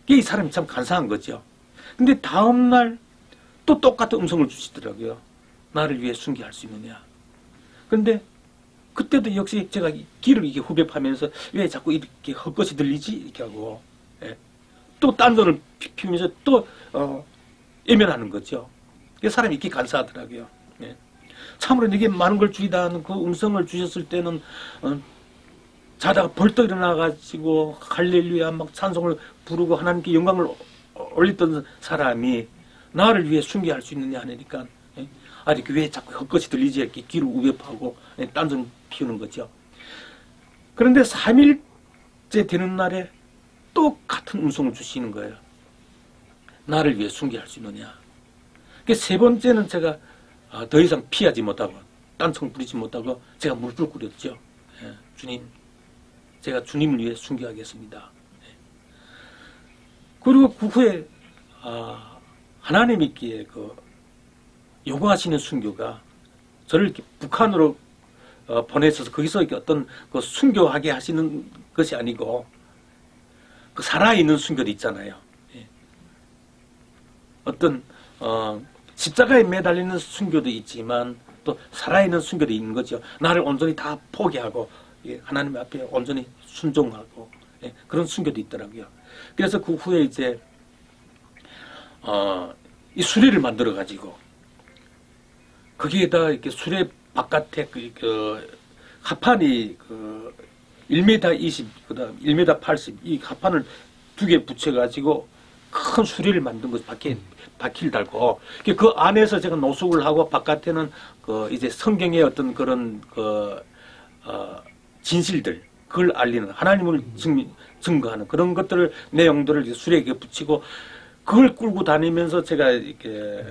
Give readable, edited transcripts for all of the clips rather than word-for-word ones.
이 사람이 참 간사한 거죠. 근데 다음날 또 똑같은 음성을 주시더라고요. 나를 위해 순교할 수 있느냐. 근데 그때도 역시 제가 귀를 이렇게 후벼파면서 왜 자꾸 이렇게 헛것이 들리지? 이렇게 하고, 예. 또 딴 돈을 피우면서 또, 외면하는 거죠. 사람이 이렇게 간사하더라고요. 예. 참으로 내게 많은 걸 주리다 하는 그 음성을 주셨을 때는, 자다가 벌떡 일어나가지고 할렐루야 막 찬송을 부르고 하나님께 영광을 올렸던 사람이 나를 위해 순교할 수 있느냐 하니까, 예. 이렇게 왜 자꾸 헛것이 들리지? 이렇게 귀를 우벼파고, 예, 딴전 피우는 거죠. 그런데 3일째 되는 날에 똑같은 음성을 주시는 거예요. 나를 위해 순교할 수 있느냐. 세 번째는 제가 더 이상 피하지 못하고 딴청 부리지 못하고 제가 무릎을 꿇었죠. 예, 주님, 제가 주님을 위해 순교하겠습니다. 예. 그리고 그 후에 하나님께 요구하시는 순교가 저를 이렇게 북한으로 보내셔서 거기서 이렇게 어떤 그 순교하게 하시는 것이 아니고 그 살아있는 순교도 있잖아요. 예. 어떤 십자가에 매달리는 순교도 있지만 또 살아있는 순교도 있는 거죠. 나를 온전히 다 포기하고, 예, 하나님 앞에 온전히 순종하고, 예, 그런 순교도 있더라고요. 그래서 그 후에 이제 이 수레를 만들어 가지고 거기에다 이렇게 수레 바깥에 합판이 1m 20, 그다음 1m 80 이 합판을 2개 붙여가지고 큰 수레를 만든 거죠. 바퀴를 달고 그 안에서 제가 노숙을 하고 바깥에는 이제 성경의 어떤 그런 진실들 그걸 알리는 하나님을 증거하는 그런 것들을 내용들을 수레에 붙이고 그걸 끌고 다니면서 제가 이렇게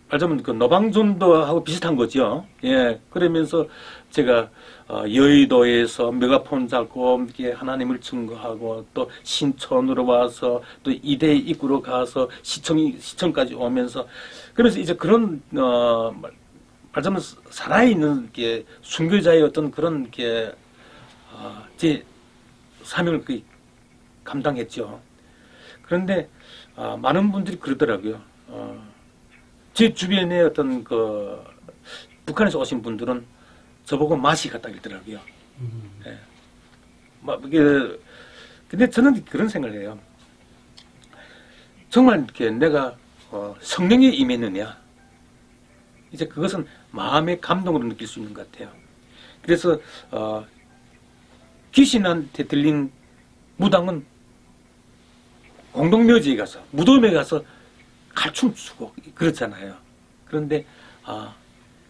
말하자면 그 노방전도하고 비슷한 거죠. 예, 그러면서 제가 여의도에서 메가폰 잡고 이렇게 하나님을 증거하고 또 신촌으로 와서 또 이대 입구로 가서 시청까지 오면서 그래서 이제 그런 말하자면 살아있는 게 순교자의 어떤 그런 게 제 사명을 감당했죠. 그런데 많은 분들이 그러더라고요. 제 주변에 어떤 북한에서 오신 분들은 저보고 맛이 같다 그러더라고요. 예. 근데 저는 그런 생각을 해요. 정말 이렇게 내가 성령에 임했느냐. 이제 그것은 마음의 감동으로 느낄 수 있는 것 같아요. 그래서 귀신한테 들린 무당은 공동묘지에 가서 무덤에 가서 칼춤 추고 그렇잖아요. 그런데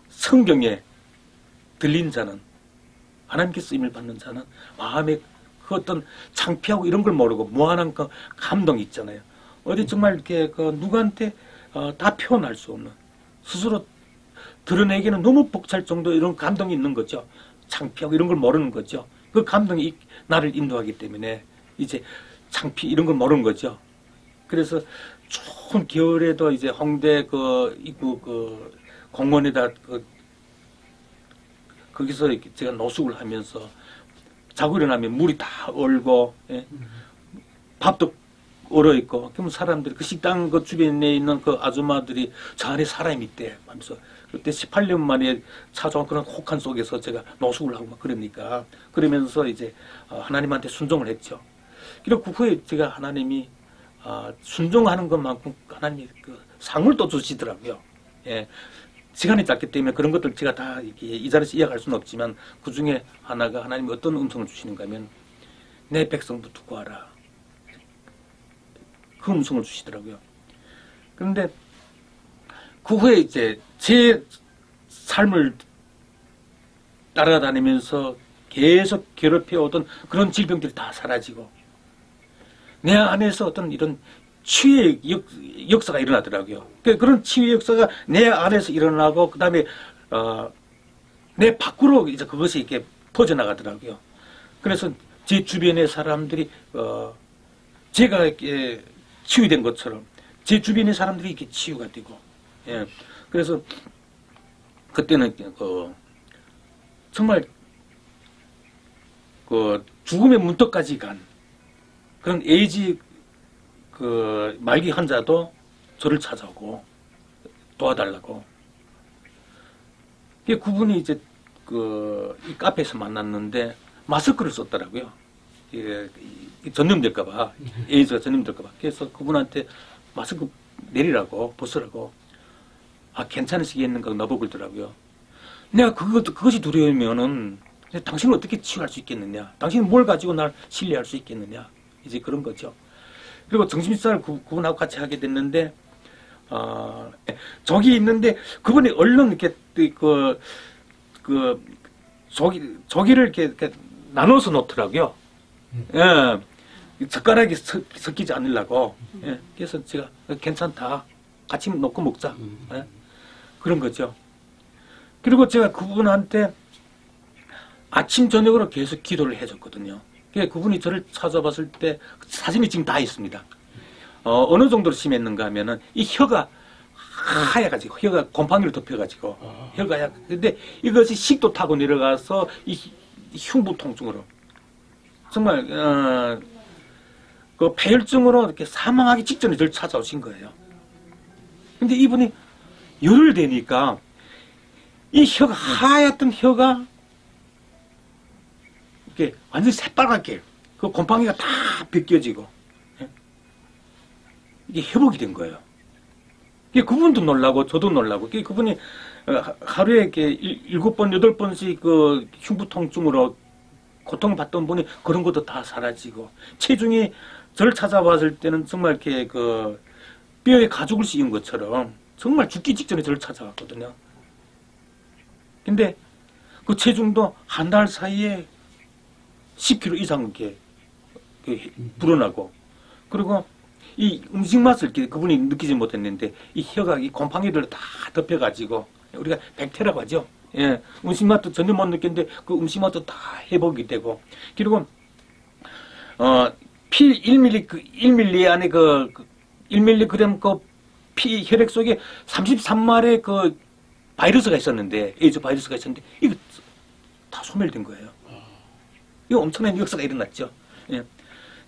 성경에 들린 자는 하나님께 쓰임을 받는 자는 마음에 그 어떤 창피하고 이런 걸 모르고 무한한 그 감동이 있잖아요. 어디 정말 이렇게 누구한테 다 표현할 수 없는 스스로 드러내기는 너무 벅찰 정도 이런 감동이 있는 거죠. 창피하고 이런 걸 모르는 거죠. 그 감동이 나를 인도하기 때문에 이제 창피 이런 걸 모르는 거죠. 그래서 추운 겨울에도 이제 홍대 입구 공원에다 거기서 이렇게 제가 노숙을 하면서 자고 일어나면 물이 다 얼고, 예? 밥도 얼어 있고, 그러면 사람들이 그 식당 그 주변에 있는 그 아줌마들이 저 안에 사람이 있대 하면서 그때 18년 만에 찾아온 그런 혹한 속에서 제가 노숙을 하고 막 그러니까 그러면서 이제 하나님한테 순종을 했죠. 그리고 그 후에 제가 하나님이 순종하는 것만큼 하나님이 그 상을 또 주시더라고요. 예. 시간이 짧기 때문에 그런 것들 제가 다 이 자리에서 이야기할 수는 없지만 그 중에 하나가 하나님이 어떤 음성을 주시는가 하면 내 백성부터 구하라. 그 음성을 주시더라고요. 그런데 그 후에 이제 제 삶을 따라다니면서 계속 괴롭혀오던 그런 질병들이 다 사라지고 내 안에서 어떤 이런 치유의 역사가 일어나더라고요. 그런 치유의 역사가 내 안에서 일어나고 그 다음에 내 밖으로 이제 그것이 이렇게 퍼져나가더라고요. 그래서 제 주변의 사람들이 제가 이렇게 치유된 것처럼 제 주변의 사람들이 이렇게 치유가 되고, 예. 그래서 그때는 정말 그 죽음의 문턱까지 간 그런 에이즈 그 말기 환자도 저를 찾아오고 도와달라고. 그분이 이제 그 이 카페에서 만났는데 마스크를 썼더라고요. 전염될까봐, 에이즈가 전염될까봐. 그래서 그분한테 마스크 내리라고, 벗으라고. 아, 괜찮으시겠는가 나보고 그러더라고요. 내가 그것이 두려우면은 당신을 어떻게 치유할 수 있겠느냐? 당신은 뭘 가지고 날 신뢰할 수 있겠느냐? 이제 그런 거죠. 그리고 정신사를 그분하고 같이 하게 됐는데, 저기 있는데, 그분이 얼른 이렇게, 저기를 이렇게 나눠서 놓더라고요. 예. 젓가락이 섞이지 않으려고. 예. 그래서 제가 괜찮다. 같이 놓고 먹자. 예. 그런 거죠. 그리고 제가 그분한테 아침, 저녁으로 계속 기도를 해줬거든요. 그분이 저를 찾아봤을 때 사진이 지금 다 있습니다. 어느 정도로 심했는가 하면은 이 혀가 하얘가지고, 혀가 곰팡이를 덮여가지고, 혀가 근데 이것이 식도 타고 내려가서 이 흉부 통증으로 정말 그 폐혈증으로 이렇게 사망하기 직전에 저를 찾아오신 거예요. 근데 이분이 열을 대니까 이 혀가 하얗던 혀가 이렇게 완전히 새빨갛게 그 곰팡이가 다 벗겨지고 이게 회복이 된 거예요. 그분도 놀라고 저도 놀라고 그분이 하루에 이렇게 7번, 8번씩 그 흉부 통증으로 고통을 받던 분이 그런 것도 다 사라지고 체중이 저를 찾아왔을 때는 정말 이렇게 그 뼈에 가죽을 씌운 것처럼 정말 죽기 직전에 저를 찾아왔거든요. 근데 그 체중도 한 달 사이에 10kg 이상 이렇게 불어나고 그리고 이 음식 맛을 그분이 느끼지 못했는데 이 혀가 이 곰팡이를 다 덮여가지고 우리가 백태라고 하죠. 예, 음식 맛도 전혀 못 느꼈는데 그 음식 맛도 다 회복이 되고 그리고 피 1ml 안에 그 1mg 그 피 혈액 속에 33마리의 그 바이러스가 있었는데 에이즈 바이러스가 있었는데 이거 다 소멸된 거예요. 이거 엄청난 역사가 일어났죠. 예.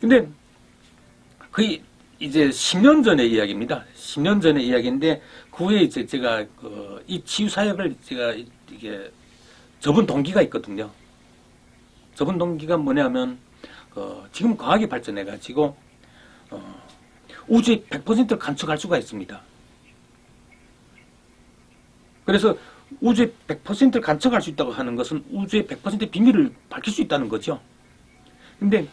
근데 거의 이제 10년 전의 이야기입니다. 10년 전의 이야기인데 그 후에 이제 제가 이 치유 사역을 제가 이게 접은 동기가 있거든요. 접은 동기가 뭐냐면 지금 과학이 발전해 가지고 우주의 100%를 관측할 수가 있습니다. 그래서 우주의 100%를 관측할 수 있다고 하는 것은 우주의 100%의 비밀을 밝힐 수 있다는 거죠. 근데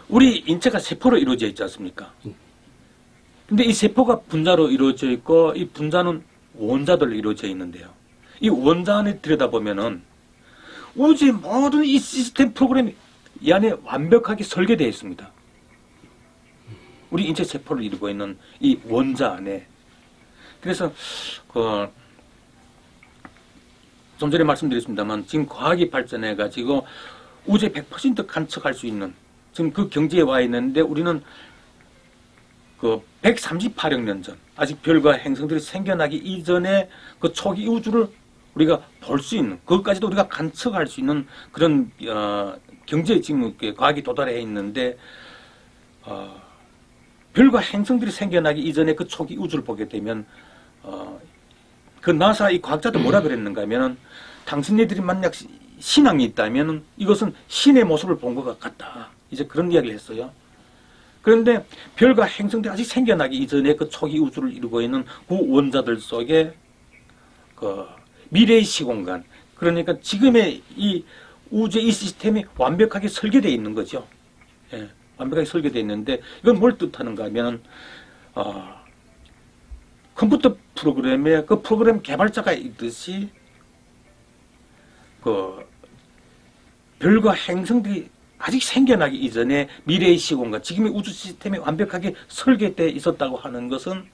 우리 인체가 세포로 이루어져 있지 않습니까? 근데 이 세포가 분자로 이루어져 있고 이 분자는 원자들로 이루어져 있는데요. 이 원자 안에 들여다보면은 우주의 모든 이 시스템 프로그램이 이 안에 완벽하게 설계되어 있습니다. 우리 인체 세포를 이루고 있는 이 원자 안에. 그래서 좀 전에 말씀드렸습니다만 지금 과학이 발전해 가지고 우주의 100% 관측할 수 있는 지금 그 경지에 와 있는데 우리는 그 138억 년 전 아직 별과 행성들이 생겨나기 이전에 그 초기 우주를 우리가 볼 수 있는 그것까지도 우리가 관측할 수 있는 그런 경지에 지금 과학이 도달해 있는데 별과 행성들이 생겨나기 이전에 그 초기 우주를 보게 되면 그 나사 이 과학자들 뭐라 그랬는가 하면은 당신네들이 만약 신앙이 있다면 이것은 신의 모습을 본 것 같다. 이제 그런 이야기를 했어요. 그런데 별과 행성들이 아직 생겨나기 이전에 그 초기 우주를 이루고 있는 그 원자들 속에 그 미래의 시공간 그러니까 지금의 이 우주의 이 시스템이 완벽하게 설계되어 있는 거죠. 예, 완벽하게 설계되어 있는데 이건 뭘 뜻하는가 하면 컴퓨터 프로그램에 그 프로그램 개발자가 있듯이 그 별과 행성들이 아직 생겨나기 이전에 미래의 시공간, 지금의 우주 시스템이 완벽하게 설계되어 있었다고 하는 것은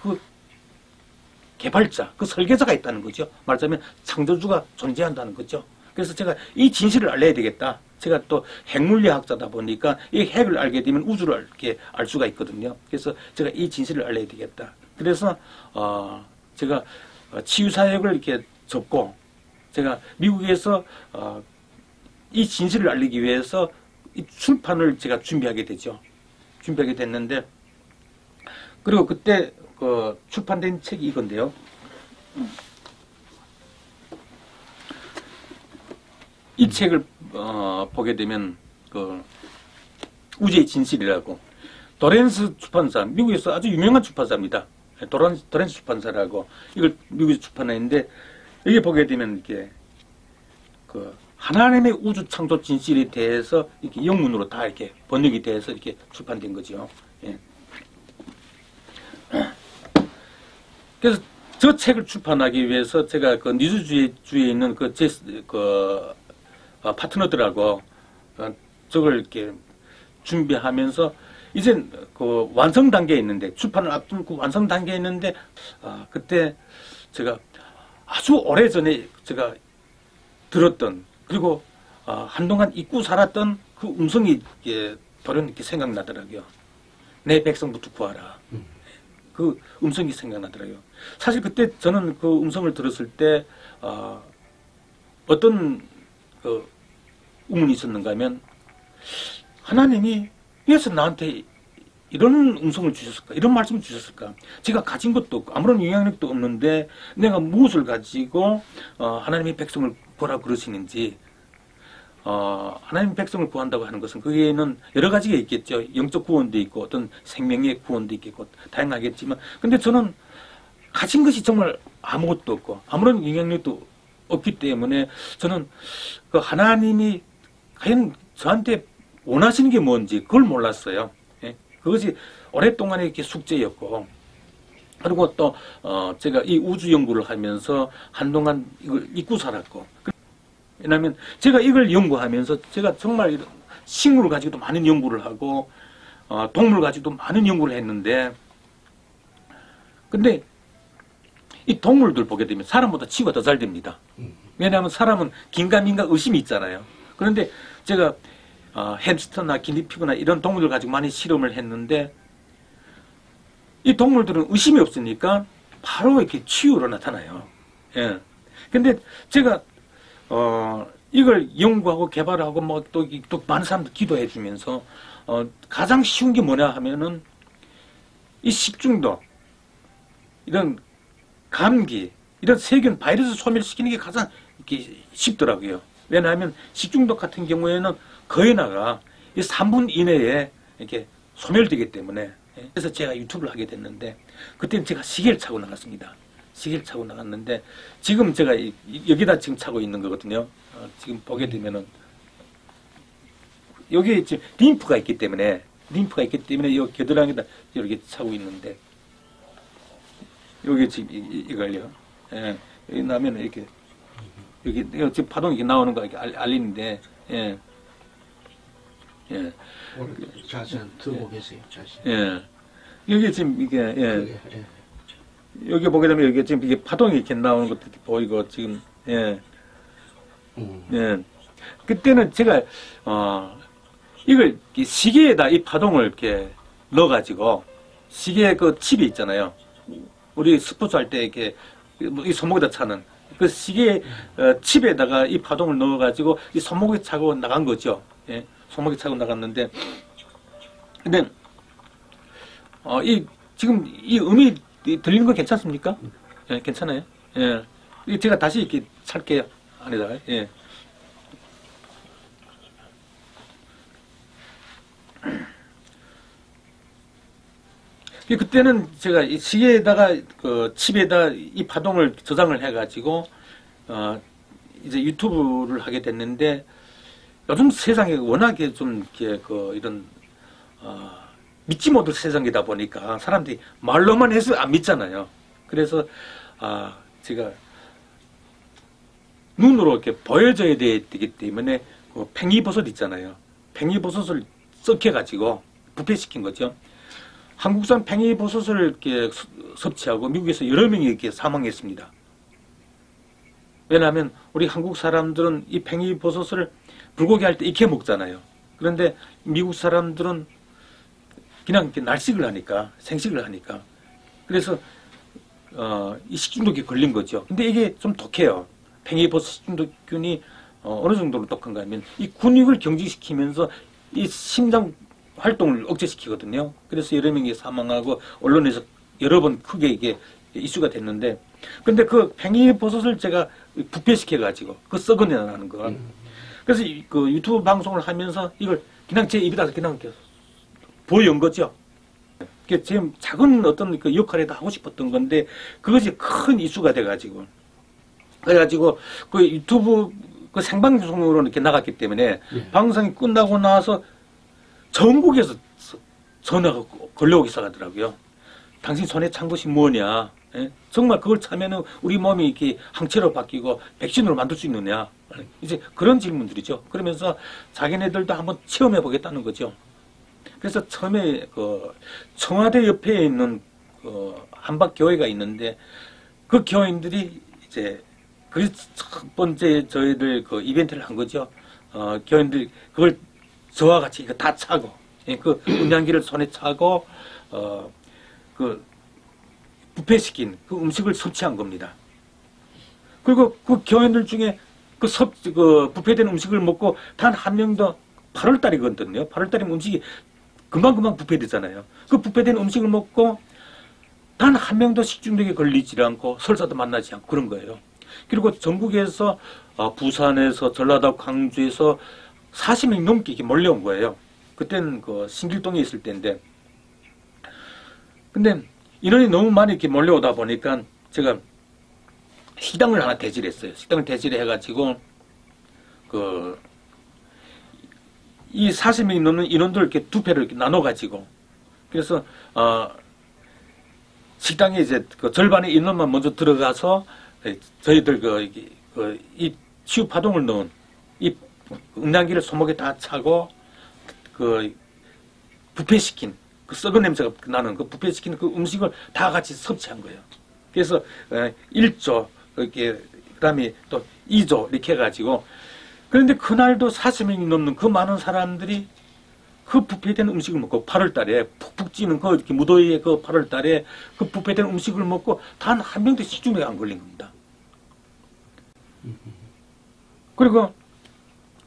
그 개발자, 그 설계자가 있다는 거죠. 말하자면 창조주가 존재한다는 거죠. 그래서 제가 이 진실을 알려야 되겠다. 제가 또 핵물리학자다 보니까 이 핵을 알게 되면 우주를 이렇게 알 수가 있거든요. 그래서 제가 이 진실을 알려야 되겠다. 그래서 제가 치유사역을 이렇게 접고 제가 미국에서 이 진실을 알리기 위해서 이 출판을 제가 준비하게 되죠. 준비하게 됐는데, 그리고 그때 그 출판된 책이 이건데요. 이 책을 보게 되면 그 우주의 진실이라고, 도렌스 출판사, 미국에서 아주 유명한 출판사입니다. 도렌스 출판사라고 이걸 미국에서 출판했는데, 여기 보게 되면 이렇게 그 하나님의 우주 창조 진실에 대해서 이렇게 영문으로 다 이렇게 번역이 돼서 이렇게 출판된 거죠. 예. 그래서 저 책을 출판하기 위해서 제가 그 뉴스주에 있는 파트너들하고 저걸 이렇게 준비하면서 이제 그 완성 단계에 있는데, 출판을 앞둔 그 완성 단계에 있는데, 그때 제가 아주 오래 전에 제가 들었던, 그리고 한동안 잊고 살았던 그 음성이 돌연 이렇게 생각나더라고요. 내 백성부터 구하라. 그 음성이 생각나더라고요. 사실 그때 저는 그 음성을 들었을 때 어떤 그 의문이 있었는가 하면, 하나님이 왜서 나한테 이런 음성을 주셨을까? 이런 말씀을 주셨을까? 제가 가진 것도 없고 아무런 영향력도 없는데 내가 무엇을 가지고 하나님의 백성을 구하라고 그러시는지. 하나님 백성을 구한다고 하는 것은 거기에는 여러 가지가 있겠죠. 영적 구원도 있고 어떤 생명의 구원도 있겠고 다양하겠지만, 근데 저는 가진 것이 정말 아무것도 없고 아무런 영향력도 없기 때문에 저는 그 하나님이 과연 저한테 원하시는 게 뭔지 그걸 몰랐어요. 예? 그것이 오랫동안의 이렇게 숙제였고, 그리고 또 제가 이 우주 연구를 하면서 한동안 이걸 잊고 살았고, 왜냐하면 제가 이걸 연구하면서 제가 정말 식물을 가지고도 많은 연구를 하고 동물 가지고도 많은 연구를 했는데, 근데 이 동물들 보게 되면 사람보다 치유가 더 잘 됩니다. 왜냐하면 사람은 긴가민가 의심이 있잖아요. 그런데 제가 햄스터나 기니피그나 이런 동물들 가지고 많이 실험을 했는데, 이 동물들은 의심이 없으니까 바로 이렇게 치유로 나타나요. 예. 근데 제가 이걸 연구하고 개발하고 뭐 또 많은 사람들 기도해 주면서 가장 쉬운 게 뭐냐 하면은 이 식중독, 이런 감기, 이런 세균, 바이러스 소멸시키는 게 가장 이렇게 쉽더라고요. 왜냐하면 식중독 같은 경우에는 거의 나가 이 3분 이내에 이렇게 소멸되기 때문에. 그래서 제가 유튜브를 하게 됐는데, 그때는 제가 시계를 차고 나갔습니다. 시계를 차고 나갔는데, 지금 제가 여기다 지금 차고 있는 거거든요. 지금 보게 되면은 여기에 지금 림프가 있기 때문에 이 겨드랑이에다 이렇게 차고 있는데, 여기 지금 이걸요. 예. 여기 나면 이렇게 여기 지금 파동이 이렇게 나오는 거 이렇게 알리는데, 예. 예. 자세히 들고 계세요. 자세히. 예. 여기 지금 이게, 예. 여기 보게 되면 여기 지금 이게 파동이 이렇게 나오는 것도 보이고 지금, 예. 예. 그때는 제가 이걸 시계에다 이 파동을 이렇게 넣어가지고, 시계 그 칩이 있잖아요. 우리 스포츠 할 때 이렇게 이 손목에다 차는 그 시계 칩에다가 이 파동을 넣어가지고 이 손목에 차고 나간 거죠. 예. 손목에 차고 나갔는데, 근데 지금 이 음이 들리는 거 괜찮습니까? 예, 괜찮아요. 예. 제가 다시 이렇게 찰게요. 안에다가. 예. 그때는 제가 이 시계에다가 그 칩에다 이 파동을 저장을 해가지고 이제 유튜브를 하게 됐는데, 요즘 세상에 워낙에 좀 이렇게 이런 믿지 못할 세상이다 보니까 사람들이 말로만 해서 안 믿잖아요. 그래서 제가 눈으로 이렇게 보여줘야 되기 때문에 그 팽이버섯 있잖아요. 팽이버섯을 썩혀가지고 부패시킨 거죠. 한국산 팽이버섯을 이렇게 섭취하고 미국에서 여러 명이 이렇게 사망했습니다. 왜냐하면 우리 한국 사람들은 이 팽이버섯을 불고기 할 때 익혀 먹잖아요. 그런데 미국 사람들은 그냥 이렇게 날식을 하니까, 생식을 하니까. 그래서 이 식중독에 걸린 거죠. 근데 이게 좀 독해요. 팽이버섯 식중독균이 어느 정도로 독한가 하면 이 근육을 경직시키면서 이 심장 활동을 억제시키거든요. 그래서 여러 명이 사망하고 언론에서 여러 번 크게 이게 이슈가 됐는데, 근데 그 팽이버섯을 제가 부패시켜가지고 그 썩어내는 거. 그래서 그 유튜브 방송을 하면서 이걸 그냥 제 입에다 그냥 이렇게 보여온 거죠. 지금 작은 어떤 그 역할에도 하고 싶었던 건데 그것이 큰 이슈가 돼가지고, 그래가지고 그 유튜브 그 생방송으로 이렇게 나갔기 때문에 방송이 끝나고 나서 전국에서 전화가 걸려오기 시작하더라고요. 당신 손에 찬 것이 뭐냐? 예? 정말 그걸 차면은 우리 몸이 이렇게 항체로 바뀌고 백신으로 만들 수 있느냐? 이제 그런 질문들이죠. 그러면서 자기네들도 한번 체험해 보겠다는 거죠. 그래서 처음에 그 청와대 옆에 있는 그 한박 교회가 있는데 그 교인들이 이제 그 첫 번째 저희들 그 이벤트를 한 거죠. 교인들 그걸 저와 같이 이거 다 차고, 예, 그 음향기를 손에 차고 그 부패시킨 그 음식을 섭취한 겁니다. 그리고 그 교인들 중에 그 부패된 음식을 먹고 단 한 명도 8월 달이거든요. 8월 달이면 음식이 금방 부패되잖아요. 그 부패된 음식을 먹고 단 한 명도 식중독에 걸리지 않고 설사도 만나지 않고 그런 거예요. 그리고 전국에서 부산에서 전라도 광주에서 40명 넘게 이렇게 몰려온 거예요. 그때는 그 신길동에 있을 때인데, 근데 인원이 너무 많이 이렇게 몰려오다 보니까 제가 식당을 하나 대질했어요. 식당을 대질해가지고 이 40명이 넘는 인원들 이렇게 두 패를 이렇게 나눠가지고, 그래서 식당에 이제 그 절반의 인원만 먼저 들어가서 저희들 이 치유 파동을 넣은 이 음란기를 손목에 다 차고 그 부패시킨 그 썩은 냄새가 나는 그 부패시킨 그 음식을 다 같이 섭취한 거예요. 그래서 1조 이렇게 그다음에 또 2조 이렇게 해가지고, 그런데 그날도 40명이 넘는 그 많은 사람들이 그 부패된 음식을 먹고 8월 달에 푹푹 찌는 그 이렇게 무더위에 그 8월 달에 그 부패된 음식을 먹고 단 한 명도 식중독에 안 걸린 겁니다. 그리고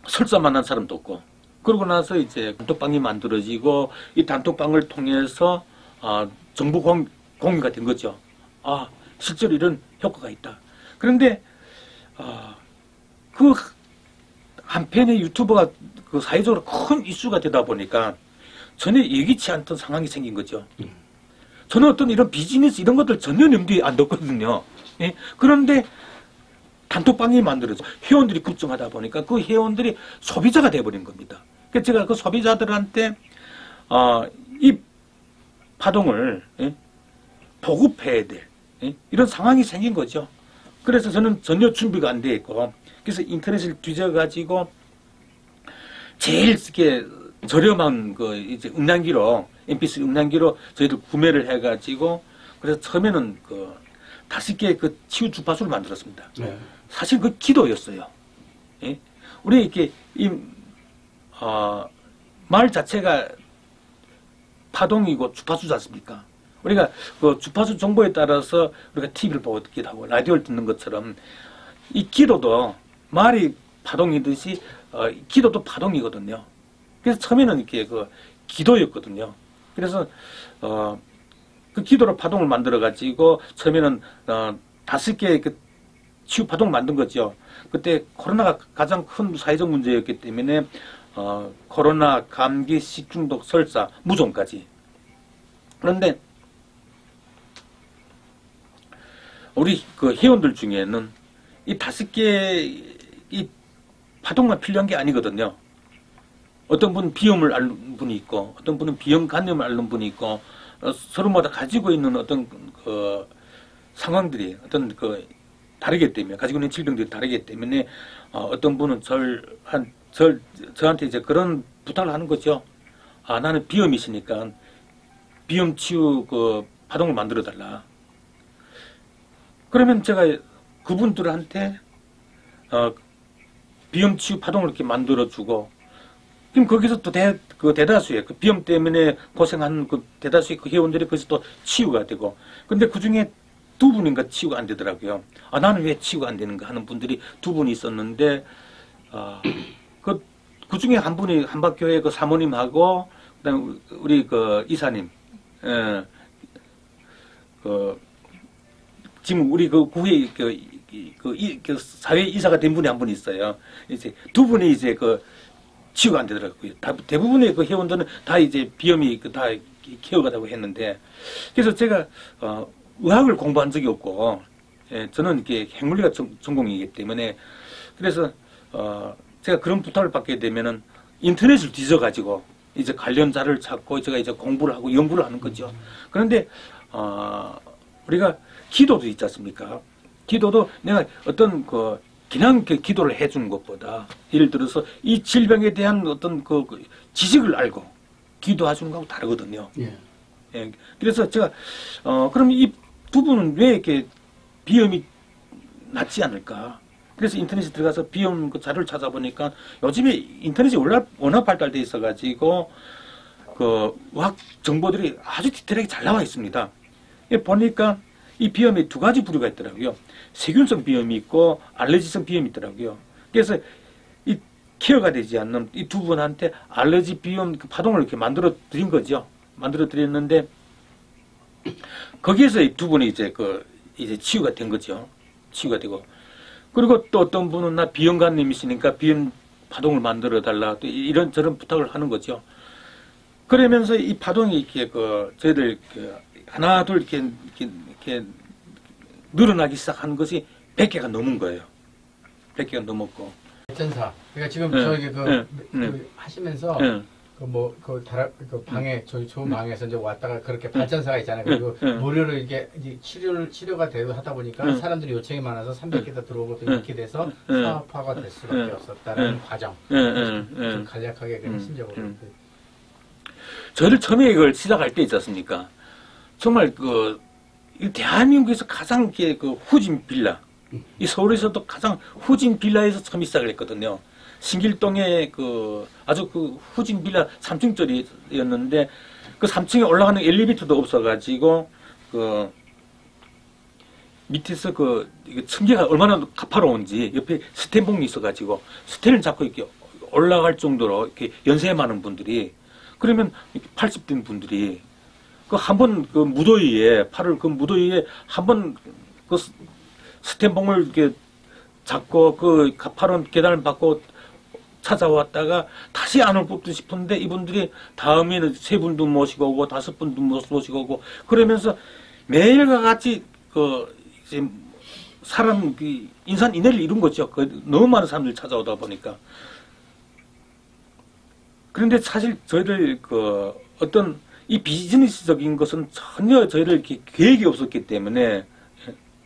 설사 만난 사람도 없고, 그러고 나서 이제 단톡방이 만들어지고 이 단톡방을 통해서 정부 공유가 된 거죠. 실제로 이런 효과가 있다. 그런데 그 한편의 유튜버가 그 사회적으로 큰 이슈가 되다 보니까 전혀 예기치 않던 상황이 생긴 거죠. 저는 어떤 이런 비즈니스 이런 것들 전혀 염두에 안 뒀거든요. 예? 그런데 단톡방이 만들어져 회원들이 급증하다 보니까 그 회원들이 소비자가 돼버린 겁니다. 그래서 제가 그 소비자들한테 이 파동을 보급해야 될 이런 상황이 생긴 거죠. 그래서 저는 전혀 준비가 안 돼 있고, 그래서 인터넷을 뒤져가지고 제일 이렇게 저렴한 그 이제 음량기로 MP3 음량기로 저희들 구매를 해가지고, 그래서 처음에는 그 5개의 그 치유 주파수를 만들었습니다. 네. 사실 그 기도였어요. 예? 우리 이렇게 말 자체가 파동이고 주파수지 않습니까? 우리가 그 주파수 정보에 따라서 우리가 TV를 보고 듣기도 하고 라디오를 듣는 것처럼 이 기도도 말이 파동이듯이 기도도 파동이거든요. 그래서 처음에는 이렇게 그 기도였거든요. 그래서 그 기도로 파동을 만들어 가지고 처음에는 5개의 그 치유 파동 만든 거죠. 그때 코로나가 가장 큰 사회적 문제였기 때문에 코로나, 감기, 식중독, 설사, 무좀까지. 그런데 우리 그 회원들 중에는 이 5개 이 파동만 필요한 게 아니거든요. 어떤 분은 비염을 앓는 분이 있고, 어떤 분은 비염 간염을 앓는 분이 있고, 서로마다 가지고 있는 어떤 그 상황들이 어떤 그 다르기 때문에, 가지고 있는 질병들이 다르기 때문에 어떤 분은 저한테 이제 그런 부탁을 하는 거죠. 나는 비염이 있으니까 비염 치유 그 파동을 만들어 달라. 그러면 제가 그분들한테 비염 치유 파동을 이렇게 만들어 주고, 그럼 거기서 또 그 대다수의 그 비염 때문에 고생하는 그 대다수의 그 회원들이 거기서 또 치유가 되고, 근데 그 중에 2분인가 치유가 안 되더라고요. 나는 왜 치유가 안 되는가 하는 분들이 2분이 있었는데, 그 중에 한 분이 한박교회 그 사모님하고, 그다음 우리 그 이사님, 지금 우리 그 구회 그 사회 이사가 된 분이 한 분 있어요. 이제 두 분이 이제 그 치유가 안 되더라고요. 대부분의 그 회원들은 다 이제 비염이 다 케어가다고 했는데, 그래서 제가 의학을 공부한 적이 없고, 저는 이게 핵물리학 전공이기 때문에, 그래서 제가 그런 부탁을 받게 되면은 인터넷을 뒤져가지고 이제 관련자를 찾고 제가 이제 공부를 하고 연구를 하는 거죠. 그런데 우리가 기도도 있지 않습니까? 기도도 내가 어떤 그냥 기도를 해주는 것보다, 예를 들어서 이 질병에 대한 어떤 그 지식을 알고 기도해주는 거하고 다르거든요. 예. 그래서 제가 그럼 이 두 분은 왜 이렇게 비염이 낫지 않을까? 그래서 인터넷에 들어가서 비염 그 자료를 찾아보니까 요즘에 인터넷이 워낙 발달돼 있어가지고 그 의학 정보들이 아주 디테일하게 잘 나와 있습니다. 보니까 이 비염에 두 가지 부류가 있더라고요. 세균성 비염이 있고 알레르기성 비염이 있더라고요. 그래서 이 케어가 되지 않는 이 두 분한테 알레르기 비염 그 파동을 이렇게 만들어 드린 거죠. 만들어 드렸는데 거기에서 이 두 분이 이제 이제 치유가 된 거죠. 치유가 되고, 그리고 또 어떤 분은 나 비염관님이시니까 비염 파동을 만들어 달라, 또 이런저런 부탁을 하는 거죠. 그러면서 이 파동이 이렇게 저희들 하나 둘 이렇게 늘어나기 시작하는 것이 100개가 넘은 거예요. 100개가 넘었고. 발전사. 그러니까 지금 네, 저기 네. 하시면서 네. 그 방에 저희 좋은 방에서 이제 왔다가 그렇게 발전사가 있잖아요. 그리고 무료로 이게 치료가 되고 하다 보니까 사람들이 요청이 많아서 300개 더 들어오고 또 이렇게 돼서 사업화가 될 수밖에 없었다는 과정. 좀 간략하게 그냥 심적으로. 저희들 처음에 이걸 시작할 때 있지 않습니까? 정말 이 대한민국에서 가장 후진 빌라, 이 서울에서도 가장 후진 빌라에서 처음 시작을 했거든요. 신길동에 아주 후진 빌라 3층짜리였는데 그 3층에 올라가는 엘리베이터도 없어가지고 밑에서 층계가 얼마나 가파로운지 옆에 스탠봉이 있어가지고 스탠을 잡고 이렇게 올라갈 정도로 이렇게 연세 많은 분들이, 그러면 80된 분들이 한 번 무더위에 무더위에 한 번 스탠봉을 이렇게 잡고 가파로운 계단을 받고 찾아왔다가 다시 안 올 법도 싶은데 이분들이 다음에는 3분도 모시고 오고 5분도 모시고 오고 그러면서 매일과 같이 이제 사람 인산 인해를 이룬 거죠. 너무 많은 사람들이 찾아오다 보니까. 그런데 사실 저희들 어떤 이 비즈니스적인 것은 전혀 저희들 이렇게 계획이 없었기 때문에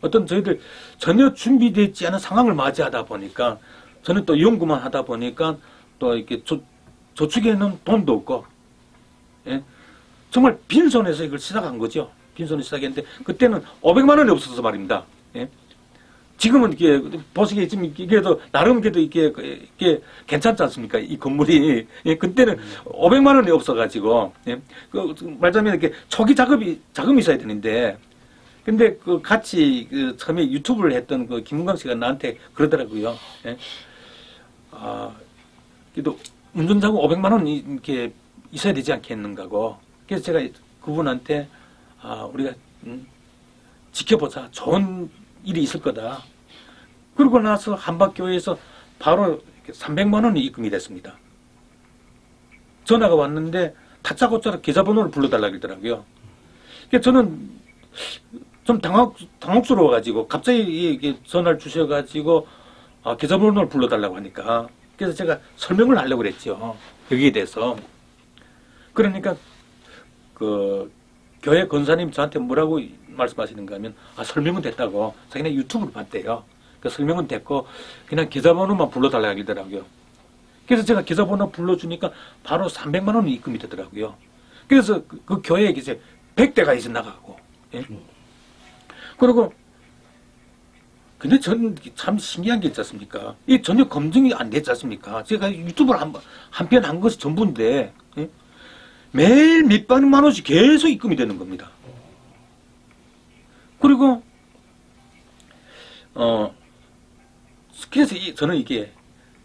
어떤 저희들 전혀 준비되지 않은 상황을 맞이하다 보니까 저는 또 연구만 하다 보니까 또 이렇게 저축에는 돈도 없고, 예? 정말 빈손에서 이걸 시작한 거죠. 빈손에 시작했는데 그때는 500만 원이 없어서 말입니다. 예? 지금은 이게 보시기에 지금 이게도 나름 그래도 이게 괜찮지 않습니까? 이 건물이. 예? 그때는 500만 원이 없어가지고, 예? 말하자면 이렇게 초기 자금이 있어야 되는데. 근데 같이 처음에 유튜브를 했던 김문강 씨가 나한테 그러더라고요. 예? 그래도 운전자금 500만 원 이렇게 있어야 되지 않겠는가고. 그래서 제가 그분한테 우리가 지켜보자. 좋은 일이 있을 거다. 그러고 나서 한박교회에서 바로 300만 원이 입금이 됐습니다. 전화가 왔는데 다짜고짜 계좌번호를 불러달라고 그러더라고요. 그래서 저는 좀 당혹스러워가지고 갑자기 이게 전화를 주셔가지고 계좌번호를 불러달라고 하니까 그래서 제가 설명을 하려고 그랬죠. 여기에 대해서. 그러니까 교회 권사님 저한테 뭐라고 말씀하시는가 하면 설명은 됐다고. 자기네 유튜브를 봤대요. 그 설명은 됐고 그냥 계좌번호만 불러달라고 하더라고요. 그래서 제가 계좌번호 불러주니까 바로 300만 원이 입금이 되더라고요. 그래서 그 교회에 이제 100대가 이제 나가고. 예? 그리고 근데 저는 참 신기한 게 있지 않습니까? 이 전혀 검증이 안 됐지 않습니까? 제가 유튜브를 한 편 한 것이 전부인데, 예? 매일 몇백만 원씩 계속 입금이 되는 겁니다. 그리고, 그래서 저는 이게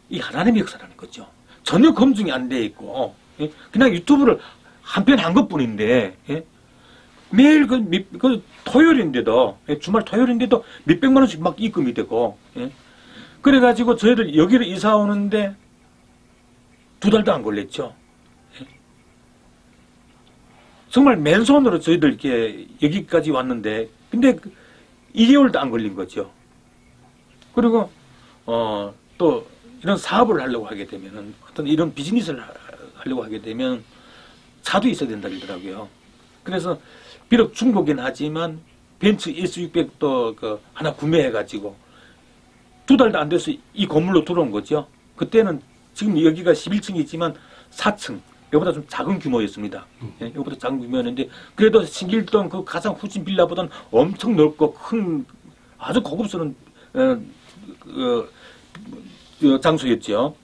이 하나님의 역사라는 거죠. 전혀 검증이 안 돼 있고, 예? 그냥 유튜브를 한 편 한 것뿐인데, 예? 매일 그 토요일인데도, 예? 주말 토요일인데도 몇백만 원씩 막 입금이 되고, 예? 그래가지고 저희들 여기를 이사 오는데 2달도 안 걸렸죠. 예? 정말 맨손으로 저희들 이렇게 여기까지 왔는데, 근데 2개월도 안 걸린 거죠. 그리고, 또, 이런 사업을 하려고 하게 되면은, 어떤 이런 비즈니스를 하려고 하게 되면, 차도 있어야 된다 그러더라고요. 그래서, 비록 중고긴 하지만, 벤츠 S600도 하나 구매해가지고, 2달도 안 돼서 이 건물로 들어온 거죠. 그때는, 지금 여기가 11층이지만, 4층. 이거보다 좀 작은 규모였습니다. 예, 이거보다 작은 규모였는데, 그래도 신길동 그 가장 후진 빌라보다는 엄청 넓고 큰, 아주 고급스러운, 장소였죠.